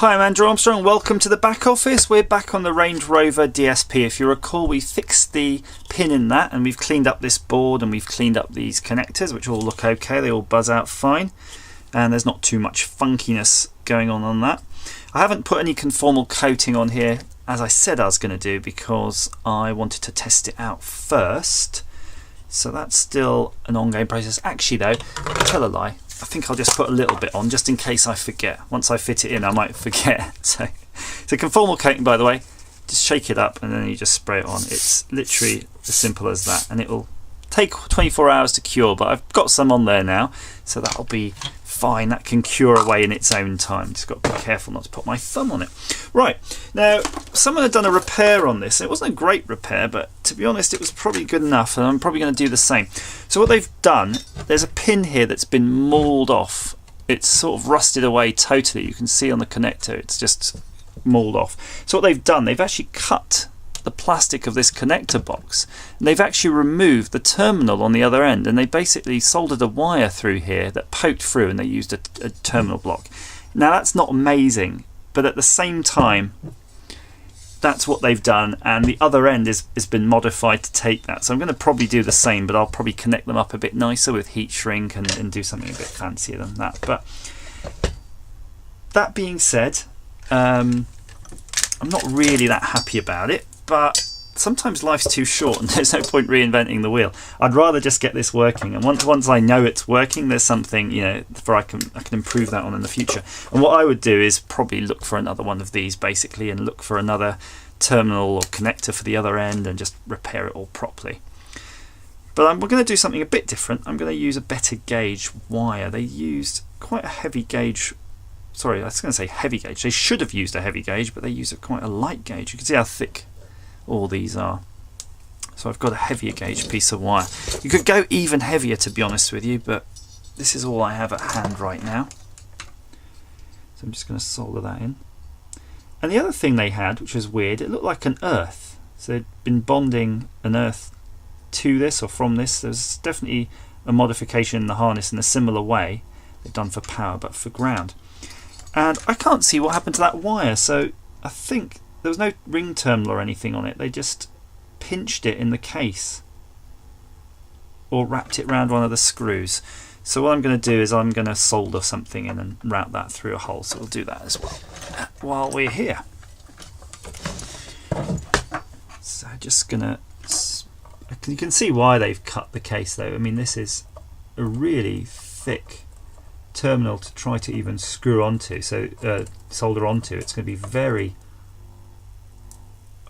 Hi, I'm Andrew Armstrong. Welcome to the back office. We're back on the Range Rover DSP. If you recall, we fixed the pin in that and we've cleaned up this board and we've cleaned up these connectors, which all look okay. They all buzz out fine and there's not too much funkiness going on that. I haven't put any conformal coating on here as I said I was going to do because I wanted to test it out first. So that's still an ongoing process. Actually though, tell a lie, I think I'll just put a little bit on just in case I forget. Once I fit it in I might forget. So conformal coating, by the way, just shake it up and then you just spray it on. It's literally as simple as that, and it'll take 24 hours to cure, but I've got some on there now, so that'll be fine. That can cure away in its own time. Just got to be careful not to put my thumb on it. Right, now someone had done a repair on this. It wasn't a great repair, but to be honest it was probably good enough, and I'm probably going to do the same. So what they've done, there's a pin here that's been mauled off. It's sort of rusted away totally. You can see on the connector it's just mauled off. So what they've done, they've actually cut the plastic of this connector box and they've actually removed the terminal on the other end, and they basically soldered a wire through here that poked through, and they used a terminal block. Now that's not amazing, but at the same time that's what they've done, and the other end has been modified to take that. So I'm going to probably do the same, but I'll probably connect them up a bit nicer with heat shrink and do something a bit fancier than that. But that being said, I'm not really that happy about it, but sometimes life's too short and there's no point reinventing the wheel. I'd rather just get this working, and once I know it's working, there's something, you know, I can improve that on in the future. And what I would do is probably look for another one of these basically, and look for another terminal or connector for the other end and just repair it all properly. But we're going to do something a bit different. I'm going to use a better gauge wire. They used quite a heavy gauge. Sorry, I was going to say heavy gauge. They should have used a heavy gauge, but they used quite a light gauge. You can see how thick all these are. So I've got a heavier gauge piece of wire. You could go even heavier, to be honest with you, but this is all I have at hand right now. So I'm just going to solder that in. And the other thing they had, which was weird, it looked like an earth. So they'd been bonding an earth to this or from this. There's definitely a modification in the harness in a similar way they've done for power, but for ground. And I can't see what happened to that wire, so I think there was no ring terminal or anything on it. They just pinched it in the case or wrapped it around one of the screws. So what I'm going to do is I'm going to solder something in and route that through a hole. So we'll do that as well while we're here. So just going to... You can see why they've cut the case though. I mean, this is a really thick terminal to try to even screw onto, so solder onto. It's going to be very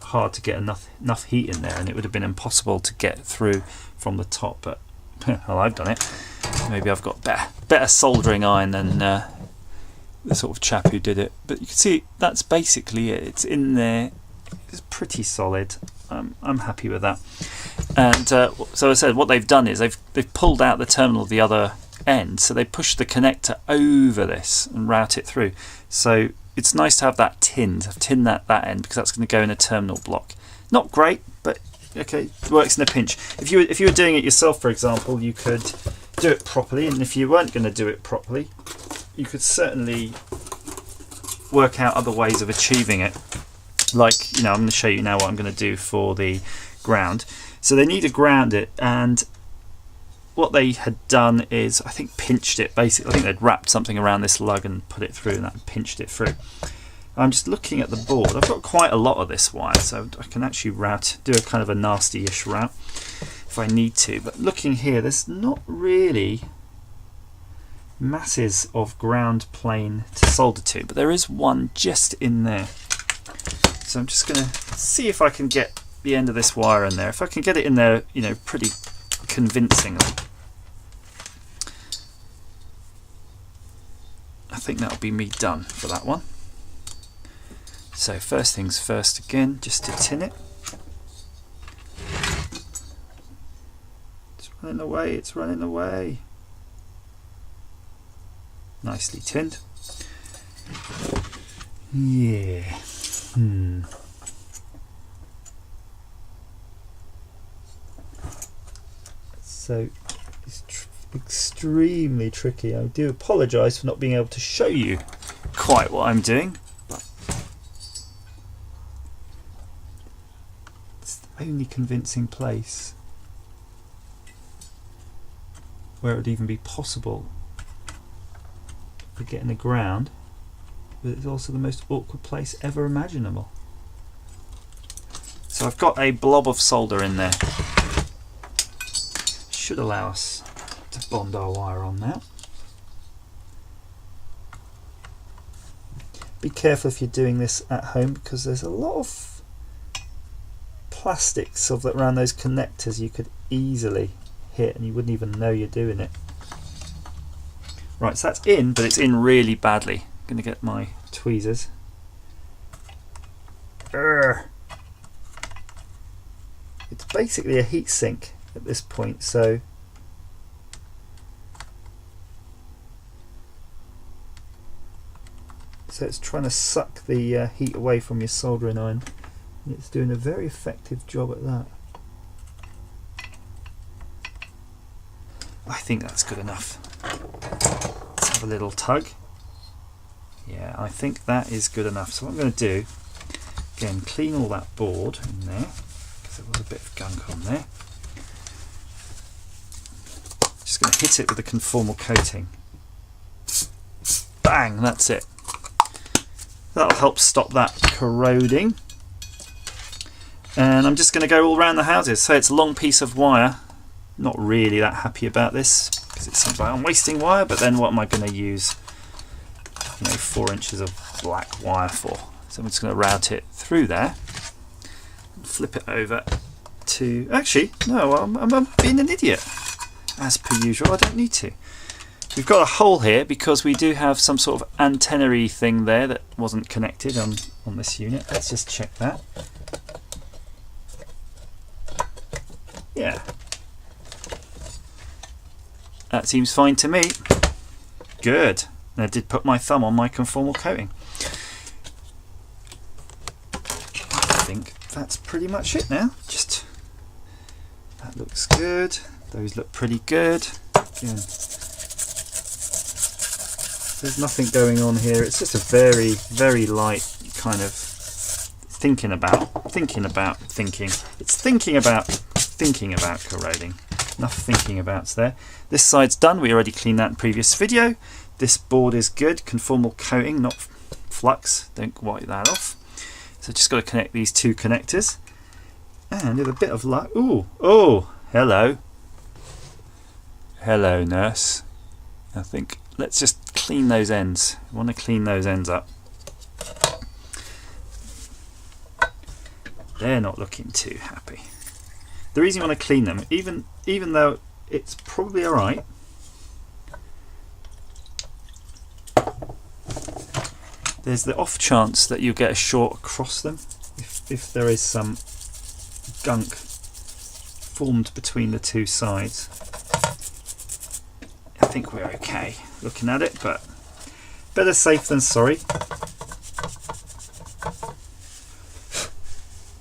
hard to get enough heat in there, and it would have been impossible to get through from the top, but well, I've done it. Maybe I've got better soldering iron than the sort of chap who did it, but you can see that's basically it. It's in there. It's pretty solid. I'm happy with that. And so I said what they've done is they've pulled out the terminal of the other end, so they push the connector over this and route it through. So it's nice to have that tinned. I've tinned that end because that's going to go in a terminal block. Not great, but okay, works in a pinch. If you were doing it yourself, for example, you could do it properly, and if you weren't going to do it properly, you could certainly work out other ways of achieving it. Like, you know, I'm going to show you now what I'm going to do for the ground. So they need to ground it, and what they had done is, I think, pinched it basically. I think they'd wrapped something around this lug and put it through, and that pinched it through. I'm just looking at the board. I've got quite a lot of this wire, so I can actually do a kind of a nasty-ish route if I need to. But looking here, there's not really masses of ground plane to solder to, but there is one just in there. So I'm just going to see if I can get the end of this wire in there. If I can get it in there, you know, pretty convincingly, I think that'll be me done for that one. So first things first, again, just to tin it. It's running away, it's running away. Nicely tinned. Yeah. So it's extremely tricky. I do apologise for not being able to show you quite what I'm doing. only convincing place where it would even be possible to get in the ground, but it's also the most awkward place ever imaginable. So I've got a blob of solder in there. Should allow us to bond our wire on now. Be careful if you're doing this at home, because there's a lot of plastics around those connectors you could easily hit and you wouldn't even know you're doing it. Right, so that's in, but it's in really badly. I'm going to get my tweezers. Urgh. It's basically a heat sink at this point, so it's trying to suck the heat away from your soldering iron, and it's doing a very effective job at that. I think that's good enough. Let's have a little tug. Yeah, I think that is good enough. So what I'm going to do, again, clean all that board in there, because there was a bit of gunk on there. Just going to hit it with a conformal coating. Bang, that's it. That'll help stop that corroding. And I'm just going to go all around the houses. So it's a long piece of wire. Not really that happy about this, because it seems like I'm wasting wire, but then what am I going to use 4 inches of black wire for? So I'm just going to route it through there and flip it over to... Actually, no, I'm being an idiot. As per usual, I don't need to. We've got a hole here because we do have some sort of antenna-y thing there that wasn't connected on this unit. Let's just check that. Yeah. That seems fine to me. Good. And I did put my thumb on my conformal coating. I think that's pretty much it now. Just that looks good. Those look pretty good. Again, there's nothing going on here. It's just a very, very light kind of thinking about thinking. It's thinking about corroding. Enough thinking about's there. This side's done. We already cleaned that in previous video. This board is good. Conformal coating, not flux. Don't wipe that off. So just got to connect these two connectors. And with a bit of luck, oh, hello. Hello, nurse. I think let's just clean those ends. I want to clean those ends up. They're not looking too happy. The reason you want to clean them, even though it's probably alright, there's the off chance that you'll get a short across them if there is some gunk formed between the two sides. I think we're okay looking at it, but better safe than sorry.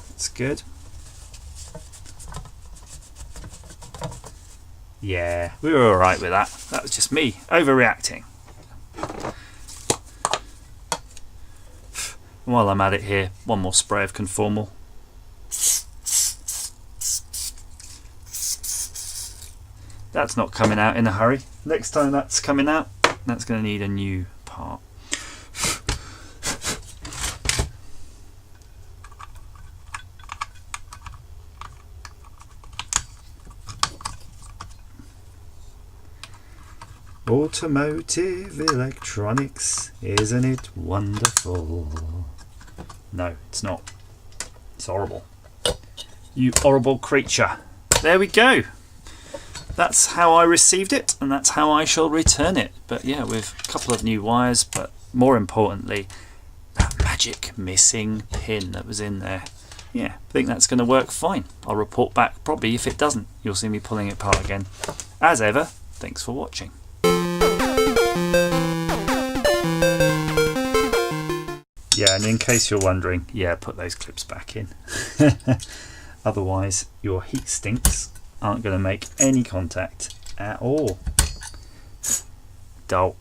That's good. Yeah, we were alright with that. That was just me overreacting. While I'm at it here, one more spray of conformal. That's not coming out in a hurry. Next time that's coming out, that's going to need a new part. Automotive electronics, isn't it wonderful? No, it's not. It's horrible. You horrible creature. There we go. That's how I received it, and that's how I shall return it. But yeah, with a couple of new wires, but more importantly, that magic missing pin that was in there. Yeah, I think that's going to work fine. I'll report back probably if it doesn't. You'll see me pulling it apart again. As ever, thanks for watching. Yeah, and in case you're wondering, yeah, put those clips back in. Otherwise, your heat sinks aren't going to make any contact at all. Dull.